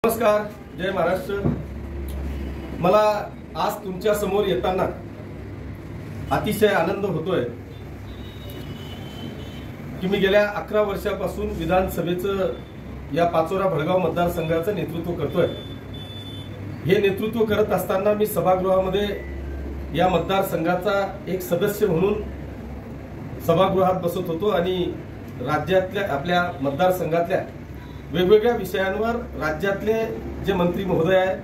नमस्कार, जय महाराष्ट्र। मला आज तुमच्या समोर येताना अतिशय आनंद होतोय की मी गेल्या 11 वर्षापासून विधानसभेचं या पाचोरा भडगाव मतदारसंघाचं नेतृत्व करतोय। हे नेतृत्व करत असताना मी सभागृहामध्ये या मतदारसंघाचा एक सदस्य म्हणून सभागृहात बसत होतो आणि राज्यातल्या आपल्या मतदारसंघातल्या वेगवेगळ्या विषयांवर राज्यातले जे मंत्री महोदय आहेत,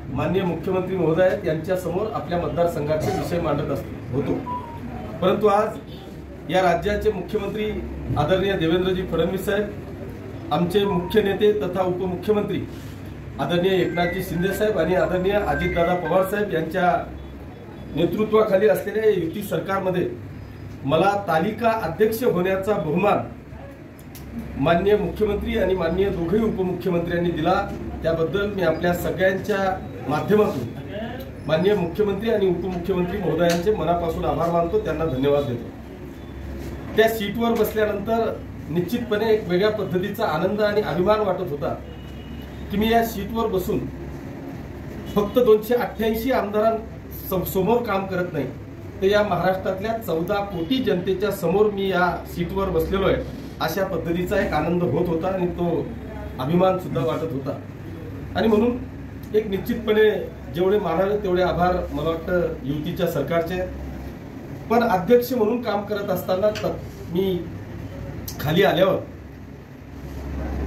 माननीय मुख्यमंत्री महोदय आहेत, यांच्या समोर आपल्या मतदारसंघाचे विषय मांडत होतो। परंतु आज या राज्याचे मुख्यमंत्री आदरणीय देवेंद्रजी फडणवीस साहेब, आमचे मुख्य नेते तथा उपमुख्यमंत्री आदरणीय एकनाथजी शिंदे साहेब आणि आदरणीय अजितदादा पवार साहेब यांच्या नेतृत्वाखाली असलेल्या युती सरकारमध्ये मला तालिका अध्यक्ष होण्याचा बहुमान माननीय मुख्यमंत्री आणि माननीय दोघे उपमुख्यमंत्र्यांनी दिला। त्याबद्दल मी आपल्या सगळ्यांच्या माध्यमातून माननीय मुख्यमंत्री आणि उपमुख्यमंत्री महोदयांचे मनापासून आभार मानतो, त्यांना धन्यवाद देतो। त्या सीटवर बसल्यानंतर निश्चितपणे एक वेगळ्या पद्धतीचा आनंद आणि अभिमान वाटत होता की मी या सीटवर बसून फक्त 288 आमदारांसमोर काम करत नाही, तर या महाराष्ट्रातल्या 14 कोटी जनतेच्या समोर मी या सीटवर बसलेलो आहे, अशा पद्धतीचा एक आनंद होत होता आणि तो अभिमान सुद्धा वाटत होता। आणि म्हणून एक निश्चितपणे जेवढे मानावे तेवढे आभार मला वाटतं युतीच्या सरकारचे। पण अध्यक्ष म्हणून काम करत असताना मी खाली आल्यावर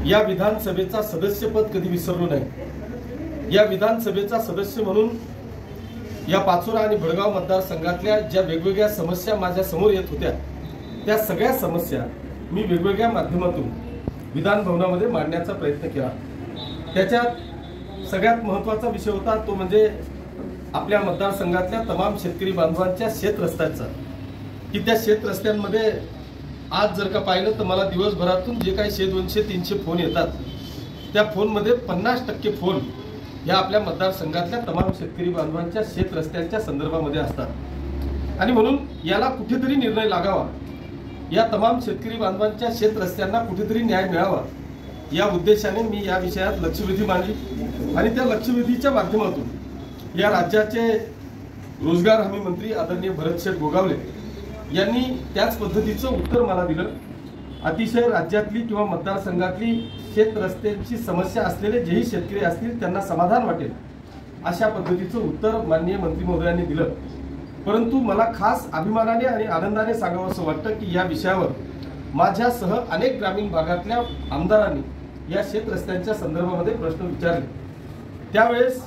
या विधानसभेचा सदस्यपद कधी विसरलो नाही। या विधानसभेचा सदस्य म्हणून या पाचोरा आणि भडगाव मतदारसंघातल्या ज्या वेगवेगळ्या समस्या माझ्या समोर येत होत्या, त्या सगळ्या समस्या मी वेगवेगळ्या माध्यमातून विधान भवनामध्ये मांडण्याचा प्रयत्न केला। त्याच्यात सगळ्यात महत्त्वाचा विषय होता तो म्हणजे आपल्या मतदारसंघातल्या तमाम शेतकरी बांधवांच्या शेत रस्त्यांचा, की त्या शेत रस्त्यांमध्ये आज जर का पाहिलं तर मला दिवसभरातून जे काही 100, 200, 300 फोन येतात, त्या फोनमध्ये 50% फोन या आपल्या मतदारसंघातल्या तमाम शेतकरी बांधवांच्या शेत रस्त्यांच्या संदर्भामध्ये असतात। आणि म्हणून याला कुठेतरी निर्णय लागावा, या तमाम शेतकरी बांधवांच्या शेत रस्त्यांना कुठेतरी न्याय मिळावा, या उद्देशाने मी या विषयात लक्षवेधी मांडली। आणि त्या लक्षवेधीच्या माध्यमातून या राज्याचे रोजगार हमी मंत्री आदरणीय भरतशेठ गोगावले यांनी त्याच पद्धतीचं उत्तर मला दिलं। अतिशय राज्यातली किंवा मतदारसंघातली शेत रस्त्यांची समस्या असलेले जेही शेतकरी असतील त्यांना समाधान वाटेल अशा पद्धतीचं उत्तर माननीय मंत्री महोदयांनी दिलं। परंतु मला खास अभिमानाने आणि आनंदाने सांगावं असं वाटतं की या विषयावर माझ्यासह अनेक ग्रामीण भागातल्या आमदारांनी या शेत रस्त्यांच्या संदर्भामध्ये प्रश्न विचारले। त्यावेळेस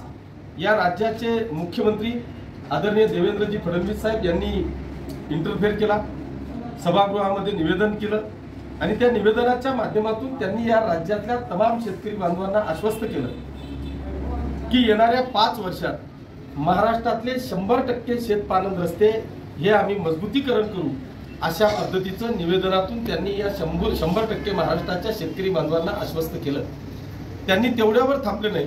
या राज्याचे मुख्यमंत्री आदरणीय देवेंद्रजी फडणवीस साहेब यांनी इंटरफेअर केला, सभागृहामध्ये निवेदन केलं आणि त्या निवेदनाच्या माध्यमातून त्यांनी या राज्यातल्या तमाम शेतकरी बांधवांना आश्वस्त केलं की येणाऱ्या 5 वर्षात महाराष्ट्रातले 100% शेतपालन रस्ते हे आम्ही मजबूतीकरण करू, अशा पद्धतीचं निवेदनातून त्यांनी या 100% महाराष्ट्राच्या शेतकरी बांधवांना आश्वस्त केलं। त्यांनी तेवढ्यावर थांबले नाही,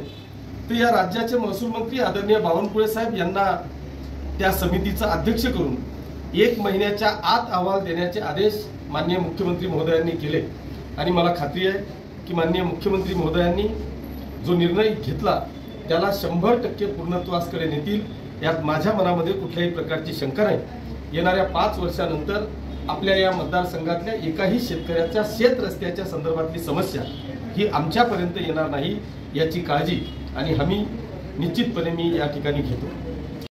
तर या राज्याचे महसूल मंत्री आदरणीय बावनकुळे साहेब यांना त्या समितीचा अध्यक्ष करून 1 महिन्याच्या आत अहवाल देण्याचे आदेश माननीय मुख्यमंत्री महोदयांनी केले। आणि मला खात्री आहे की माननीय मुख्यमंत्री महोदयांनी जो निर्णय घेतला त्याला 100% पूर्णत्वासकडे नेतील, यात माझ्या मनामध्ये कुठल्याही प्रकारची शंका नाही। येणाऱ्या 5 वर्षानंतर आपल्या या मतदारसंघातल्या एकाही शेतकऱ्याच्या शेत रस्त्याच्या संदर्भातली समस्या ही आमच्यापर्यंत येणार नाही, याची काळजी आणि हमी निश्चितपणे मी या ठिकाणी घेतो।